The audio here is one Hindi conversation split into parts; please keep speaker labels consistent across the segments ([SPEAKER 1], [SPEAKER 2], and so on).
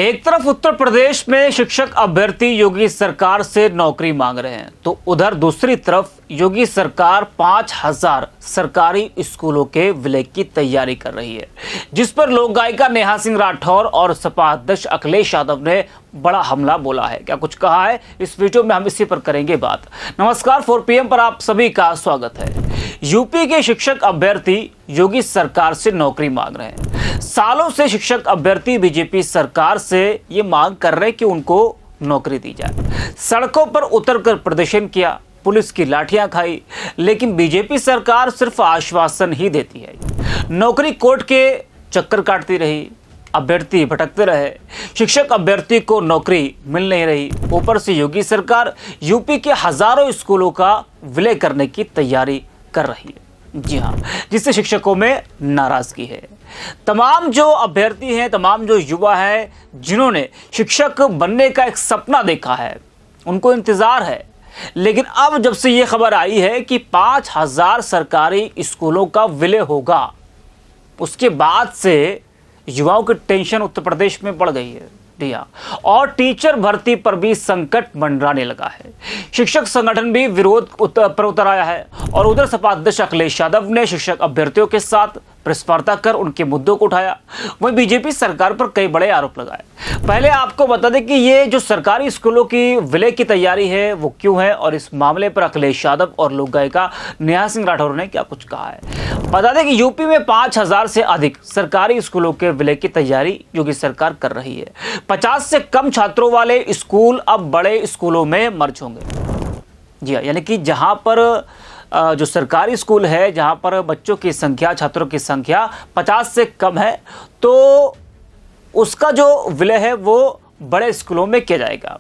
[SPEAKER 1] एक तरफ उत्तर प्रदेश में शिक्षक अभ्यर्थी योगी सरकार से नौकरी मांग रहे हैं, तो उधर दूसरी तरफ योगी सरकार 5000 सरकारी स्कूलों के विलय की तैयारी कर रही है, जिस पर लोक गायिका नेहा सिंह राठौर और सपा अध्यक्ष अखिलेश यादव ने बड़ा हमला बोला है। क्या कुछ कहा है इस वीडियो में हम इसी पर करेंगे बात। नमस्कार, 4 PM पर आप सभी का स्वागत है। यूपी के शिक्षक अभ्यर्थी योगी सरकार से नौकरी मांग रहे हैं। सालों से शिक्षक अभ्यर्थी बीजेपी सरकार से ये मांग कर रहे हैं कि उनको नौकरी दी जाए। सड़कों पर उतरकर प्रदर्शन किया, पुलिस की लाठियां खाई, लेकिन बीजेपी सरकार सिर्फ आश्वासन ही देती है। नौकरी कोर्ट के चक्कर काटती रही, अभ्यर्थी भटकते रहे, शिक्षक अभ्यर्थी को नौकरी मिल नहीं रही। ऊपर से योगी सरकार यूपी के हजारों स्कूलों का विलय करने की तैयारी कर रही है। जी हाँ, जिससे शिक्षकों में नाराजगी है। तमाम जो अभ्यर्थी हैं, तमाम जो युवा हैं, जिन्होंने शिक्षक बनने का एक सपना देखा है, उनको इंतजार है। लेकिन अब जब से ये खबर आई है कि 5000 सरकारी स्कूलों का विलय होगा, उसके बाद से युवाओं की टेंशन उत्तर प्रदेश में बढ़ गई है। और टीचर भर्ती पर भी संकट मंडराने लगा है। शिक्षक संगठन भी विरोध पर उतर आया है और उधर सपा अध्यक्ष अखिलेश यादव ने शिक्षक अभ्यर्थियों के साथ प्रेस वार्ता कर उनके मुद्दों को उठाया। वहीं बीजेपी सरकार पर कई बड़े आरोप लगाए। पहले आपको बता दें कि ये जो सरकारी स्कूलों की विलय की तैयारी है वो क्यों है, और इस मामले पर अखिलेश यादव और लोक गायिका नेहा सिंह राठौर ने क्या कुछ कहा है। बता दें कि यूपी में 5000 से अधिक सरकारी स्कूलों के विलय की तैयारी योगी सरकार कर रही है। 50 से कम छात्रों वाले स्कूल अब बड़े स्कूलों में मर्ज होंगे। जी हाँ, यानी कि जहां पर जो सरकारी स्कूल है, जहां पर बच्चों की संख्या, छात्रों की संख्या 50 से कम है, तो उसका जो विलय है वो बड़े स्कूलों में किया जाएगा।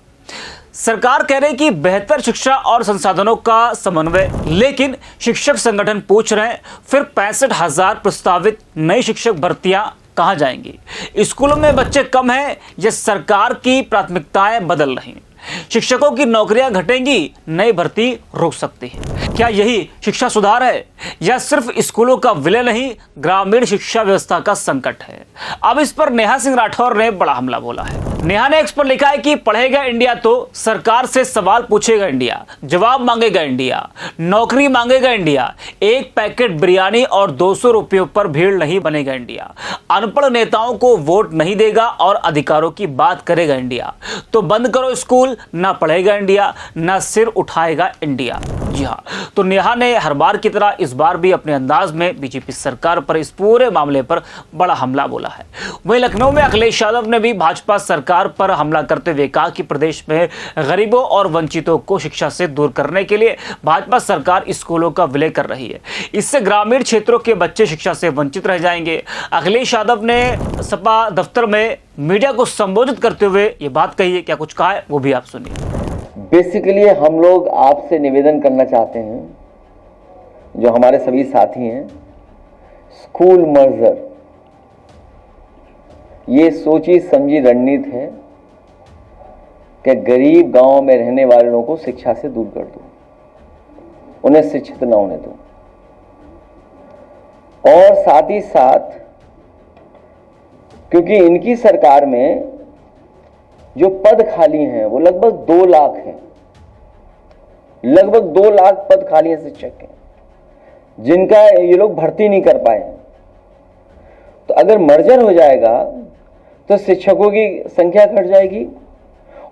[SPEAKER 1] सरकार कह रही है कि बेहतर शिक्षा और संसाधनों का समन्वय, लेकिन शिक्षक संगठन पूछ रहे हैं फिर 65,000 प्रस्तावित नई शिक्षक भर्तियां कहां जाएंगी। स्कूलों में बच्चे कम हैं, ये सरकार की प्राथमिकताएं बदल रही हैं। शिक्षकों की नौकरियां घटेंगी, नई भर्ती रुक सकती है। क्या यही शिक्षा सुधार है, या सिर्फ स्कूलों का विलय नहीं, ग्रामीण शिक्षा व्यवस्था का संकट है? अब इस पर नेहा सिंह राठौर ने बड़ा हमला बोला है। नेहा ने एक्स पर लिखा है कि पढ़ेगा इंडिया तो सरकार से सवाल पूछेगा इंडिया, जवाब मांगेगा इंडिया, नौकरी मांगेगा इंडिया, एक पैकेट बिरयानी और 200 रुपयों पर भीड़ नहीं बनेगा इंडिया, अनपढ़ नेताओं को वोट नहीं देगा और अधिकारों की बात करेगा इंडिया। तो बंद करो स्कूल, ना पढ़ेगा इंडिया, ना सिर उठाएगा इंडिया। जी हाँ, तो नेहा ने हर बार की तरह इस बार भी अपने अंदाज में बीजेपी सरकार पर इस पूरे मामले पर बड़ा हमला बोला है। वहीं लखनऊ में अखिलेश यादव ने भी भाजपा सरकार पर हमला करते हुए कहा कि प्रदेश में गरीबों और वंचितों को शिक्षा से दूर करने के लिए भाजपा सरकार स्कूलों का विलय कर रही है। इससे ग्रामीण क्षेत्रों के बच्चे शिक्षा से वंचित रह जाएंगे। अखिलेश यादव ने सपा दफ्तर में मीडिया को संबोधित करते हुए ये बात कही है। क्या कुछ कहा है वो भी आप सुनिए।
[SPEAKER 2] बेसिकली हम लोग आपसे निवेदन करना चाहते हैं, जो हमारे सभी साथी हैं, स्कूल मर्जर ये सोची समझी रणनीति है कि गरीब गांव में रहने वाले लोगों को शिक्षा से दूर कर दो, उन्हें शिक्षित न होने दो। और साथ ही साथ क्योंकि इनकी सरकार में जो पद खाली हैं वो लगभग 2 लाख हैं, लगभग 2 लाख पद खाली हैं शिक्षक के, जिनका ये लोग भर्ती नहीं कर पाए हैं। तो अगर मर्जर हो जाएगा तो शिक्षकों की संख्या घट जाएगी।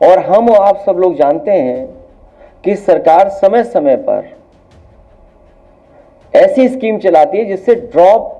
[SPEAKER 2] और हम और आप सब लोग जानते हैं कि सरकार समय समय पर ऐसी स्कीम चलाती है जिससे ड्रॉप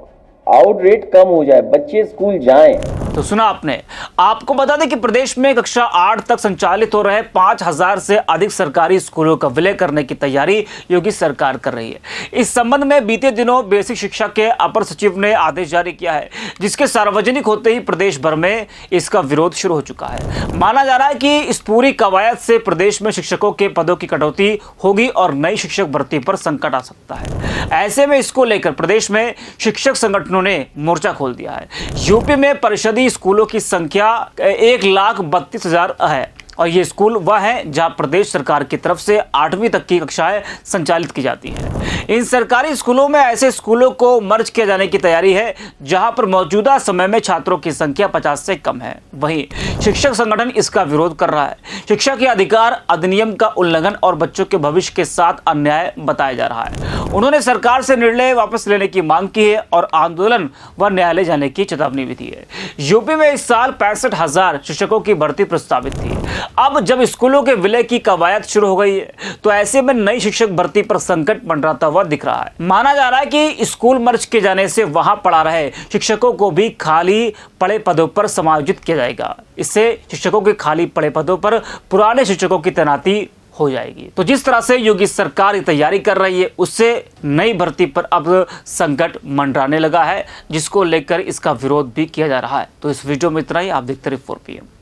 [SPEAKER 2] आउट रेट कम हो जाए, बच्चे स्कूल जाएं।
[SPEAKER 1] तो सुना आपने। आपको बता दें कि प्रदेश में कक्षा 8 तक संचालित हो रहे 5000 से अधिक सरकारी स्कूलों का विलय करने की तैयारी योगी सरकार कर रही है। इस संबंध में बीते दिनों बेसिक शिक्षा के अपर सचिव ने आदेश जारी किया है, जिसके सार्वजनिक होते ही प्रदेश भर में इसका विरोध शुरू हो चुका है। माना जा रहा है कि इस पूरी कवायद से प्रदेश में शिक्षकों के पदों की कटौती होगी और नई शिक्षक भर्ती पर संकट आ सकता है। ऐसे में इसको लेकर प्रदेश में शिक्षक संगठनों ने मोर्चा खोल दिया है। यूपी में परिषद स्कूलों की संख्या 1,32,000 है और ये स्कूल वह है जहां प्रदेश सरकार की तरफ से 8वीं तक की कक्षाएं संचालित की जाती है। इन सरकारी स्कूलों में ऐसे स्कूलों को मर्ज किए जाने की तैयारी है जहां पर मौजूदा समय में छात्रों की संख्या 50 से कम है। वहीं शिक्षक संगठन इसका विरोध कर रहा है। शिक्षा के अधिकार अधिनियम का उल्लंघन और बच्चों के भविष्य के साथ अन्याय बताया जा रहा है। उन्होंने सरकार से निर्णय वापस लेने की मांग की है और आंदोलन व न्यायालय जाने की चेतावनी भी दी है। यूपी में इस साल 65,000 शिक्षकों की भर्ती प्रस्तावित थी। अब जब स्कूलों के विलय की कवायद शुरू हो गई है तो ऐसे में नई शिक्षक भर्ती पर संकट मंडराता हुआ दिख रहा है। माना जा रहा है कि स्कूल मर्ज किए जाने से वहां पढ़ा रहे शिक्षकों को भी खाली पड़े पदों पर समायोजित किया जाएगा। इससे शिक्षकों के खाली पड़े पदों पर पुराने शिक्षकों की तैनाती हो जाएगी। तो जिस तरह से योगी सरकार की तैयारी कर रही है उससे नई भर्ती पर अब संकट मंडराने लगा है, जिसको लेकर इसका विरोध भी किया जा रहा है। तो इस वीडियो में इतना ही। आप देखते रहिए 4PM।